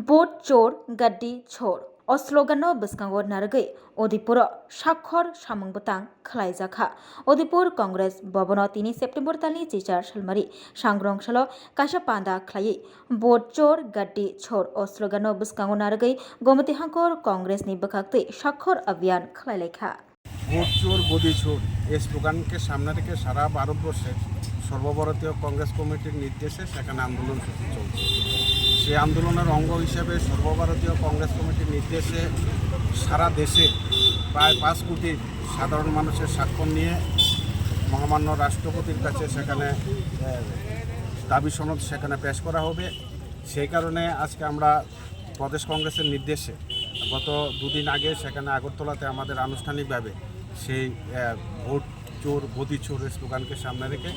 Boat चोर गड्डी छोर स्लोगानो बसकांगो नारगै उदयपुर साखर सामंबतां खलायजाखा उदयपुर कांग्रेस भवन 3 सेप्टेम्बर तालनि चिचार सालमारि सांग्रंसालो काशा पांदा खलायै बोट चोर गड्डी छोर स्लोगानो बसकांगो नारगै गोमती हांकर कांग्रेसनि बखाक्तै साखर अभियान खलायलायखा ভোট চোর গদি চোর এই স্লোগানকে সামনে রেখে সারা ভারতবর্ষে সর্বভারতীয় কংগ্রেস কমিটির নির্দেশে সেখানে আন্দোলন চলছে। সেই আন্দোলনের অঙ্গ হিসেবে সর্বভারতীয় কংগ্রেস কমিটির নির্দেশে সারা দেশে প্রায় 5 কোটি সাধারণ মানুষের স্বাক্ষর নিয়ে মহামান্য রাষ্ট্রপতির কাছে সেখানে দাবি সনদ সেখানে পেশ করা হবে। সেই কারণে আজকে আমরা প্রদেশ কংগ্রেসের নির্দেশে গত দুদিন আগে সেখানে আগরতলাতে আমাদের আনুষ্ঠানিকভাবে সেই ভোট চোর গদি চোর স্লোগানকে সামনে রেখে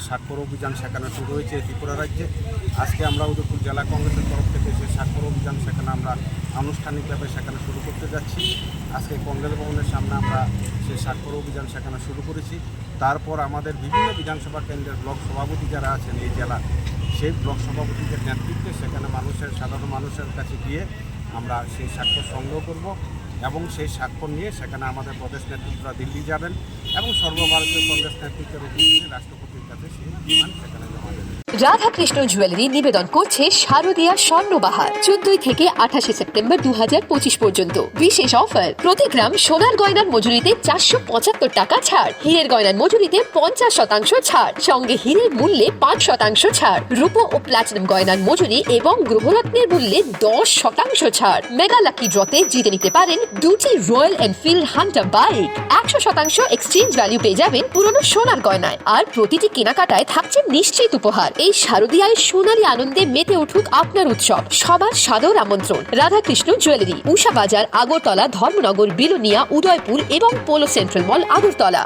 স্বাক্ষর অভিযান সেখানে শুরু হয়েছে ত্রিপুরা রাজ্যে। আজকে আমরা উদয়পুর জেলা কংগ্রেসের তরফ থেকে সেই স্বাক্ষর অভিযান সেখানে আমরা আনুষ্ঠানিকভাবে সেখানে শুরু করতে যাচ্ছি। আজকে কংগ্রেস ভবনের সামনে আমরা সেই স্বাক্ষর অভিযান সেখানে শুরু করেছি। তারপর আমাদের বিভিন্ন বিধানসভা কেন্দ্রের ব্লক সভাপতি যারা আছেন এই জেলার সেই ব্লক সভাপতিদের নেতৃত্বে সেখানে সাধারণ মানুষের কাছে গিয়ে আমরা সেই স্বাক্ষর সংগ্রহ করব এবং সেই স্বাক্ষর নিয়ে সেখানে আমাদের প্রদেশ নেতৃত্বরা দিল্লি যাবেন এবং সর্বভারতীয় কংগ্রেস নেতৃত্বের অধীনে রাষ্ট্রপতির কাছে সেই বিমান সেখানে জমা দেবেন। রাধাকৃষ্ণ জুয়েলারি নিবেদন করছে শারদীয়া স্বর্ণবাহার 14 থেকে 28 সেপ্টেম্বর 2025 পর্যন্ত বিশেষ অফার। প্রতি গ্রাম সোনার গয়নার মজুরিতে 475 টাকা ছাড়, হীরের গয়নার মজুরিতে 50% ছাড়, সঙ্গে হীরের মূল্যে 5% ছাড়, রূপো ও প্লাটিনাম গয়নার মজুরি এবং গ্রহরত্নের মূল্যে 10% ছাড়। মেগা লাকি ড্রতে জিতে নিতে পারেন দুটি royal Enfield Hunter bike. 100% exchange value পেয়ে যাবেন পুরনো সোনার গয়নায়, আর প্রতিটি কেনাকাটায় থাকছে নিশ্চিত উপহার। এই শারদীয়ায় সোনালী আনন্দে মেতে উঠুক আপনার উৎসব। সবার সাদর আমন্ত্রণ। রাধাকৃষ্ণ জুয়েলারি, উষা বাজার, আগরতলা, ধর্মনগর, বিলোনিয়া, উদয়পুর এবং পোলো সেন্ট্রাল মল, আগরতলা।